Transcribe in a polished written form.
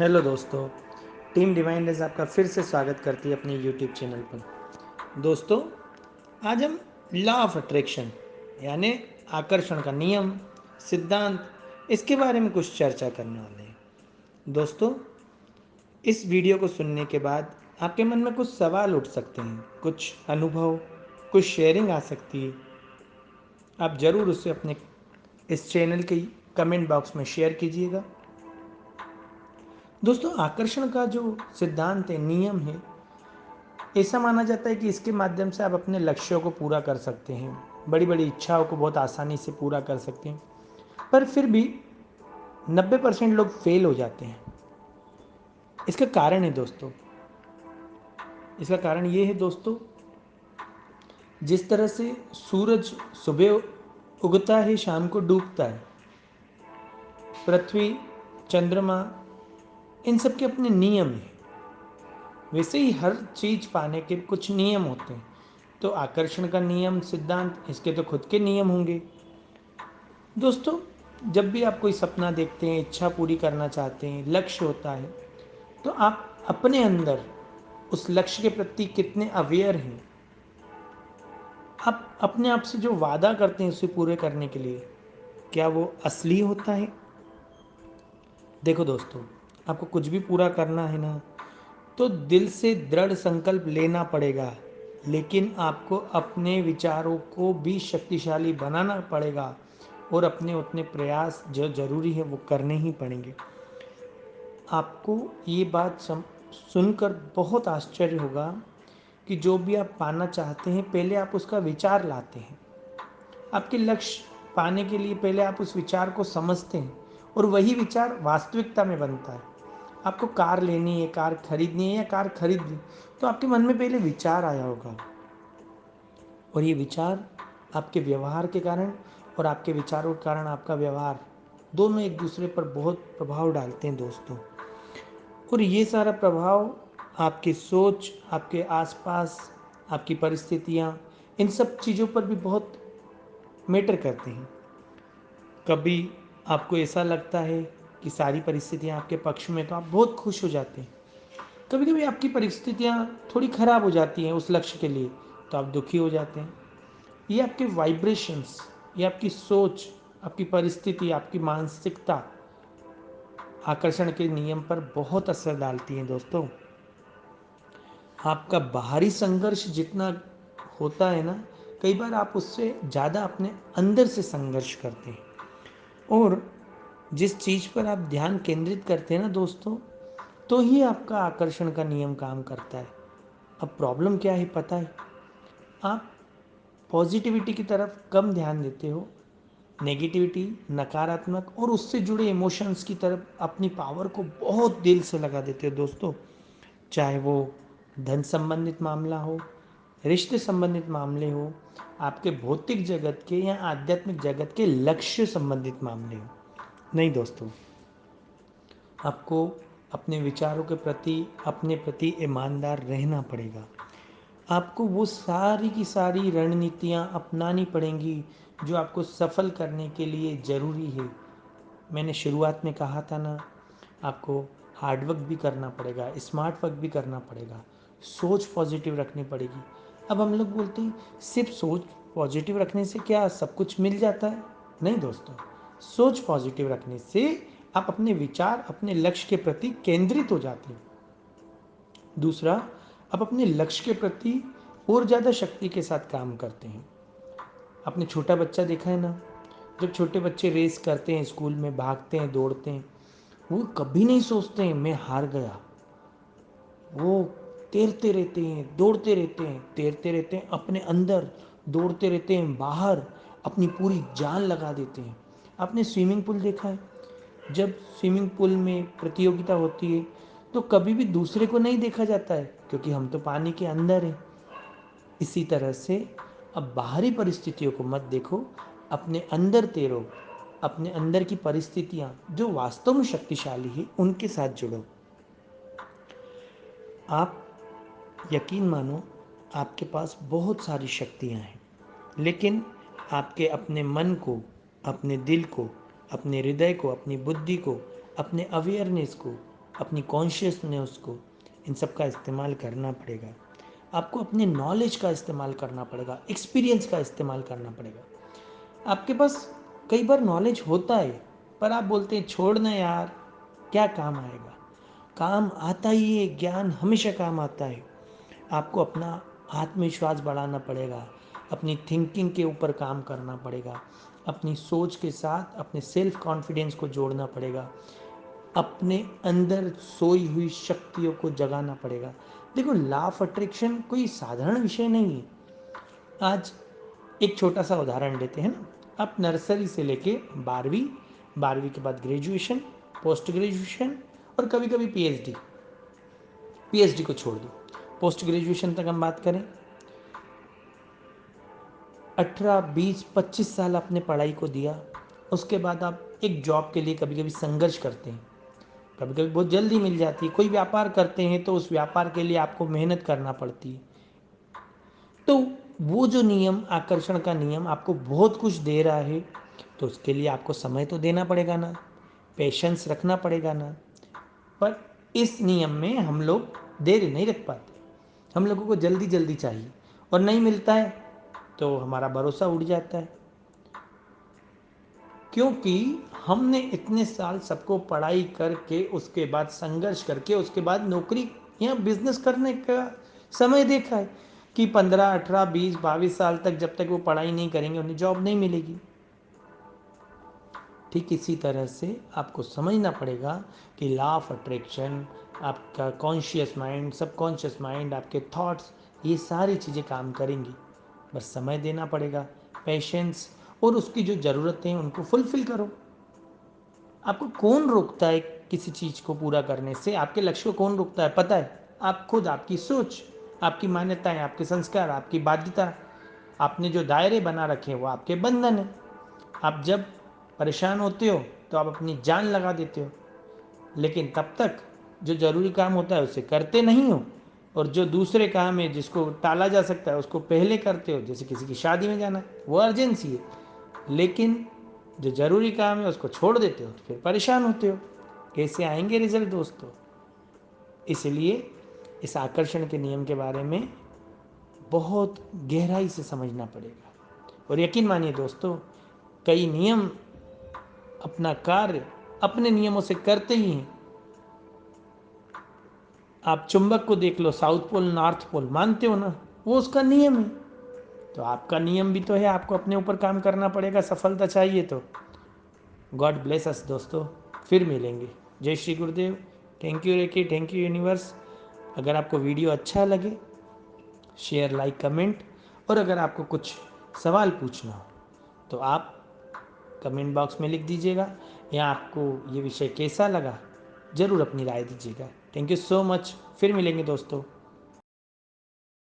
Hello दोस्तों, team divine raise आपका फिर से स्वागत करती है अपने यूट्यूब चैनल पर। दोस्तों, आज हम लॉ ऑफ अट्रैक्शन यानी आकर्षण का नियम, सिद्धांत, इसके बारे में कुछ चर्चा करने वाले हैं। दोस्तों, इस वीडियो को सुनने के बाद आपके मन में कुछ सवाल उठ सकते हैं, कुछ अनुभव, कुछ शेयरिंग आ सकती है। आप ज़रूर उसे अपने इस चैनल के कमेंट बॉक्स में शेयर कीजिएगा। दोस्तों, आकर्षण का जो सिद्धांत है, नियम है, ऐसा माना जाता है कि इसके माध्यम से आप अपने लक्ष्यों को पूरा कर सकते हैं, बड़ी बड़ी इच्छाओं को बहुत आसानी से पूरा कर सकते हैं। पर फिर भी 90% लोग फेल हो जाते हैं। इसका कारण है दोस्तों, इसका कारण ये है दोस्तों, जिस तरह से सूरज सुबह उगता है, शाम को डूबता है, पृथ्वी, चंद्रमा, इन सब के अपने नियम हैं। वैसे ही हर चीज पाने के कुछ नियम होते हैं। तो आकर्षण का नियम, सिद्धांत, इसके तो खुद के नियम होंगे। दोस्तों, जब भी आप कोई सपना देखते हैं, इच्छा पूरी करना चाहते हैं, लक्ष्य होता है, तो आप अपने अंदर उस लक्ष्य के प्रति कितने अवेयर हैं। आप अपने आप से जो वादा करते हैं उसे पूरे करने के लिए, क्या वो असली होता है? देखो दोस्तों, आपको कुछ भी पूरा करना है ना, तो दिल से दृढ़ संकल्प लेना पड़ेगा। लेकिन आपको अपने विचारों को भी शक्तिशाली बनाना पड़ेगा और अपने उतने प्रयास जो ज़रूरी है वो करने ही पड़ेंगे। आपको ये बात सुनकर बहुत आश्चर्य होगा कि जो भी आप पाना चाहते हैं, पहले आप उसका विचार लाते हैं। आपके लक्ष्य पाने के लिए पहले आप उस विचार को समझते हैं और वही विचार वास्तविकता में बनता है। आपको कार लेनी है, कार खरीदनी है या कार खरीद ली, तो आपके मन में पहले विचार आया होगा और ये विचार आपके व्यवहार के कारण और आपके विचारों के कारण आपका व्यवहार, दोनों एक दूसरे पर बहुत प्रभाव डालते हैं दोस्तों। और ये सारा प्रभाव आपकी सोच, आपके आसपास, आपकी परिस्थितियाँ, इन सब चीज़ों पर भी बहुत मैटर करते हैं। कभी आपको ऐसा लगता है कि सारी परिस्थितियाँ आपके पक्ष में, तो आप बहुत खुश हो जाते हैं। कभी कभी आपकी परिस्थितियाँ थोड़ी ख़राब हो जाती हैं उस लक्ष्य के लिए, तो आप दुखी हो जाते हैं। ये आपके वाइब्रेशंस, ये आपकी सोच, आपकी परिस्थिति, आपकी मानसिकता आकर्षण के नियम पर बहुत असर डालती हैं दोस्तों। आपका बाहरी संघर्ष जितना होता है ना, कई बार आप उससे ज़्यादा अपने अंदर से संघर्ष करते हैं। और जिस चीज़ पर आप ध्यान केंद्रित करते हैं ना दोस्तों, तो ही आपका आकर्षण का नियम काम करता है। अब प्रॉब्लम क्या है पता है? आप पॉजिटिविटी की तरफ कम ध्यान देते हो, नेगेटिविटी, नकारात्मक और उससे जुड़े इमोशंस की तरफ अपनी पावर को बहुत दिल से लगा देते हो दोस्तों। चाहे वो धन संबंधित मामला हो, रिश्ते संबंधित मामले हो, आपके भौतिक जगत के या आध्यात्मिक जगत के लक्ष्य संबंधित मामले हो। नहीं दोस्तों, आपको अपने विचारों के प्रति, अपने प्रति ईमानदार रहना पड़ेगा। आपको वो सारी की सारी रणनीतियाँ अपनानी पड़ेंगी जो आपको सफल करने के लिए ज़रूरी है। मैंने शुरुआत में कहा था ना, आपको हार्डवर्क भी करना पड़ेगा, स्मार्ट वर्क भी करना पड़ेगा, सोच पॉजिटिव रखनी पड़ेगी। अब हम लोग बोलते हैं सिर्फ सोच पॉजिटिव रखने से क्या सब कुछ मिल जाता है? नहीं दोस्तों, सोच पॉजिटिव रखने से आप अपने विचार अपने लक्ष्य के प्रति केंद्रित हो जाते हैं। दूसरा, आप अपने लक्ष्य के प्रति और ज़्यादा शक्ति के साथ काम करते हैं। आपने छोटा बच्चा देखा है ना, जब छोटे बच्चे रेस करते हैं, स्कूल में भागते हैं, दौड़ते हैं, वो कभी नहीं सोचते हैं मैं हार गया। वो तैरते रहते हैं, दौड़ते रहते हैं, तैरते रहते हैं अपने अंदर, दौड़ते रहते हैं बाहर, अपनी पूरी जान लगा देते हैं। आपने स्विमिंग पूल देखा है? जब स्विमिंग पूल में प्रतियोगिता होती है, तो कभी भी दूसरे को नहीं देखा जाता है, क्योंकि हम तो पानी के अंदर हैं। इसी तरह से अब बाहरी परिस्थितियों को मत देखो, अपने अंदर तैरो। अपने अंदर की परिस्थितियाँ जो वास्तव में शक्तिशाली है, उनके साथ जुड़ो। आप यकीन मानो, आपके पास बहुत सारी शक्तियाँ हैं, लेकिन आपके अपने मन को, अपने दिल को, अपने हृदय को, अपनी बुद्धि को, अपने अवेयरनेस को, अपनी कॉन्शियसनेस को, इन सब का इस्तेमाल करना पड़ेगा। आपको अपने नॉलेज का इस्तेमाल करना पड़ेगा, एक्सपीरियंस का इस्तेमाल करना पड़ेगा। आपके पास कई बार नॉलेज होता है, पर आप बोलते हैं छोड़ना यार, क्या काम आएगा। काम आता ही है, ज्ञान हमेशा काम आता है। आपको अपना आत्मविश्वास बढ़ाना पड़ेगा, अपनी थिंकिंग के ऊपर काम करना पड़ेगा, अपनी सोच के साथ अपने सेल्फ कॉन्फिडेंस को जोड़ना पड़ेगा, अपने अंदर सोई हुई शक्तियों को जगाना पड़ेगा। देखो, लॉ ऑफ अट्रैक्शन कोई साधारण विषय नहीं है। आज एक छोटा सा उदाहरण लेते हैं ना। आप नर्सरी से लेके 12वीं, 12वीं के बाद ग्रेजुएशन, पोस्ट ग्रेजुएशन और कभी कभी पीएचडी, पीएचडी को छोड़ दो, पोस्ट ग्रेजुएशन तक हम बात करें, 18, 20, 25 साल आपने पढ़ाई को दिया। उसके बाद आप एक जॉब के लिए कभी कभी संघर्ष करते हैं, कभी कभी बहुत जल्दी मिल जाती है। कोई व्यापार करते हैं तो उस व्यापार के लिए आपको मेहनत करना पड़ती है। तो वो जो नियम, आकर्षण का नियम आपको बहुत कुछ दे रहा है, तो उसके लिए आपको समय तो देना पड़ेगा ना, पेशेंस रखना पड़ेगा ना। पर इस नियम में हम लोग देर नहीं रख पाते, हम लोगों को जल्दी जल्दी चाहिए, और नहीं मिलता है तो हमारा भरोसा उड़ जाता है। क्योंकि हमने इतने साल सबको पढ़ाई करके, उसके बाद संघर्ष करके, उसके बाद नौकरी या बिजनेस करने का समय देखा है कि 15, 18, 20, 22 साल तक जब तक वो पढ़ाई नहीं करेंगे उन्हें जॉब नहीं मिलेगी। ठीक इसी तरह से आपको समझना पड़ेगा कि लॉ ऑफ अट्रैक्शन, आपका कॉन्शियस माइंड, सबकॉन्शियस माइंड, आपके थॉट्स, ये सारी चीज़ें काम करेंगी। बस समय देना पड़ेगा, पेशेंस, और उसकी जो ज़रूरतें हैं उनको फुलफ़िल करो। आपको कौन रोकता है किसी चीज़ को पूरा करने से? आपके लक्ष्य को कौन रोकता है पता है? आप खुद, आपकी सोच, आपकी मान्यताएं, आपके संस्कार, आपकी बाध्यता, आपने जो दायरे बना रखे हैं वो आपके बंधन हैं। आप जब परेशान होते हो तो आप अपनी जान लगा देते हो, लेकिन तब तक जो ज़रूरी काम होता है उसे करते नहीं हो, और जो दूसरे काम है जिसको टाला जा सकता है उसको पहले करते हो। जैसे किसी की शादी में जाना, वो अर्जेंसी है, लेकिन जो ज़रूरी काम है उसको छोड़ देते हो तो फिर परेशान होते हो। कैसे आएंगे रिजल्ट दोस्तों? इसलिए इस आकर्षण के नियम के बारे में बहुत गहराई से समझना पड़ेगा। और यकीन मानिए दोस्तों, कई नियम अपना कार्य अपने नियमों से करते ही हैं। आप चुंबक को देख लो, साउथ पोल नॉर्थ पोल, मानते हो ना, वो उसका नियम है। तो आपका नियम भी तो है, आपको अपने ऊपर काम करना पड़ेगा सफलता चाहिए तो। गॉड ब्लेस अस दोस्तों, फिर मिलेंगे। जय Shri Gurudev. Thank you reiki, thank you universe. अगर आपको वीडियो अच्छा लगे, शेयर, लाइक, कमेंट, और अगर आपको कुछ सवाल पूछना हो तो आप कमेंट बॉक्स में लिख दीजिएगा, या आपको ये विषय कैसा लगा ज़रूर अपनी राय दीजिएगा। थैंक यू सो मच, फिर मिलेंगे दोस्तों।